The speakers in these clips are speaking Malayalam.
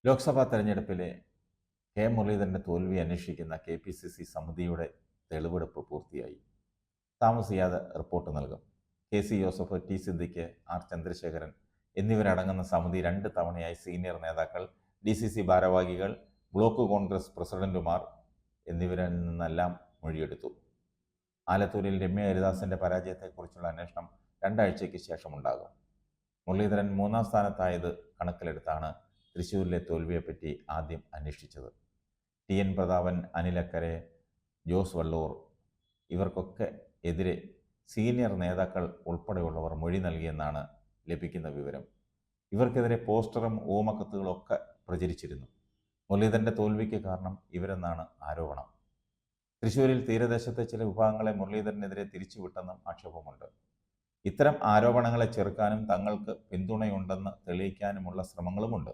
ലോക്സഭാ തെരഞ്ഞെടുപ്പിലെ കെ മുരളീധരന്റെ തോൽവി അന്വേഷിക്കുന്ന കെ.പി.സി.സി സമിതിയുടെ തെളിവെടുപ്പ് പൂർത്തിയായി. താമസിയാതെ റിപ്പോർട്ട് നൽകും. K C. Joseph, T. Siddique, R. Chandrasekharan എന്നിവരടങ്ങുന്ന സമിതി 2 തവണയായി സീനിയർ നേതാക്കൾ, ഡി.സി.സി ഭാരവാഹികൾ, ബ്ലോക്ക് കോൺഗ്രസ് പ്രസിഡന്റുമാർ എന്നിവരിൽ നിന്നെല്ലാം മൊഴിയെടുത്തു. ആലത്തൂരിൽ രമ്യ ഹരിദാസിന്റെ പരാജയത്തെക്കുറിച്ചുള്ള അന്വേഷണം 2 ആഴ്ചയ്ക്ക് ശേഷമുണ്ടാകും. മുരളീധരൻ 3-ാം സ്ഥാനത്തായത് കണക്കിലെടുത്താണ് തൃശ്ശൂരിലെ തോൽവിയെപ്പറ്റി ആദ്യം അന്വേഷിച്ചത്. ടി. എൻ. പ്രതാപൻ, അനിൽ അക്കരെ, ജോസ് വള്ളൂർ ഇവർക്കൊക്കെ എതിരെ സീനിയർ നേതാക്കൾ ഉൾപ്പെടെയുള്ളവർ മൊഴി നൽകിയെന്നാണ് ലഭിക്കുന്ന വിവരം. ഇവർക്കെതിരെ പോസ്റ്ററും ഊമക്കത്തുകളും ഒക്കെ പ്രചരിച്ചിരുന്നു. മുരളീധരന്റെ തോൽവിക്ക് കാരണം ഇവരെന്നാണ് ആരോപണം. തൃശ്ശൂരിൽ തീരദേശത്തെ ചില വിഭാഗങ്ങളെ മുരളീധരനെതിരെ തിരിച്ചുവിട്ടെന്നും ആക്ഷേപമുണ്ട്. ഇത്തരം ആരോപണങ്ങളെ ചെറുക്കാനും തങ്ങൾക്ക് പിന്തുണയുണ്ടെന്ന് തെളിയിക്കാനുമുള്ള ശ്രമങ്ങളുമുണ്ട്.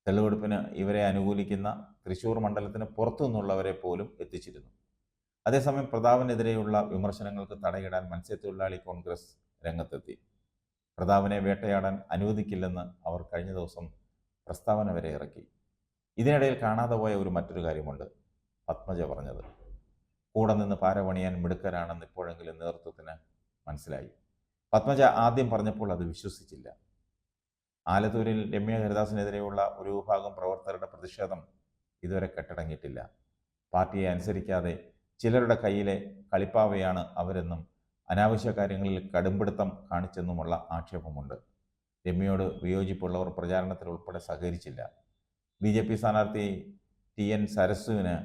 തെളിവെടുപ്പിന് ഇവരെ അനുകൂലിക്കുന്ന തൃശ്ശൂർ മണ്ഡലത്തിന് പുറത്തു നിന്നുള്ളവരെ പോലും എത്തിച്ചിരുന്നു. അതേസമയം പ്രതാപനെതിരെയുള്ള വിമർശനങ്ങൾക്ക് തടയിടാൻ മത്സ്യത്തൊഴിലാളി കോൺഗ്രസ് രംഗത്തെത്തി. പ്രതാപനെ വേട്ടയാടാൻ അനുവദിക്കില്ലെന്ന് അവർ കഴിഞ്ഞ ദിവസം പ്രസ്താവന വരെ ഇറക്കി. ഇതിനിടയിൽ കാണാതെ പോയ മറ്റൊരു കാര്യമുണ്ട്. പത്മജ പറഞ്ഞത്. കൂടെ നിന്ന് പാരപണിയാൻ മിടുക്കരാണെന്ന് ഇപ്പോഴെങ്കിലും നേതൃത്വത്തിന് മനസ്സിലായി. പത്മജ ആദ്യം പറഞ്ഞപ്പോൾ അത് വിശ്വസിച്ചില്ല. ആലത്തൂരിൽ രമ്യ ഹരിദാസിനെതിരെയുള്ള ഒരു വിഭാഗം പ്രവർത്തകരുടെ പ്രതിഷേധം ഇതുവരെ കെട്ടടങ്ങിയിട്ടില്ല. പാർട്ടിയെ അനുസരിക്കാതെ ചിലരുടെ കയ്യിലെ കളിപ്പാവയാണ് അവരെന്നും അനാവശ്യ കാര്യങ്ങളിൽ കടുംപിടുത്തം കാണിച്ചെന്നുമുള്ള ആക്ഷേപമുണ്ട്. രമ്യയോട് വിയോജിപ്പുള്ളവർ പ്രചാരണത്തിൽ ഉൾപ്പെടെ സഹകരിച്ചില്ല. ബി.ജെ.പി സ്ഥാനാർത്ഥി ടി. എൻ. സരസുവിന്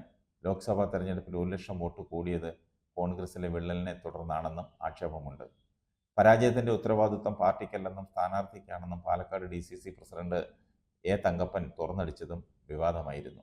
ലോക്സഭാ തെരഞ്ഞെടുപ്പിൽ 1 ലക്ഷം വോട്ട് കൂടിയത് കോൺഗ്രസിലെ വിള്ളലിനെ തുടർന്നാണെന്നും ആക്ഷേപമുണ്ട്. പരാജയത്തിൻ്റെ ഉത്തരവാദിത്വം പാർട്ടിക്കല്ലെന്നും സ്ഥാനാർത്ഥിക്കാണെന്നും Palakkad DCC president A. Thankappan തുറന്നടിച്ചതും വിവാദമായിരുന്നു.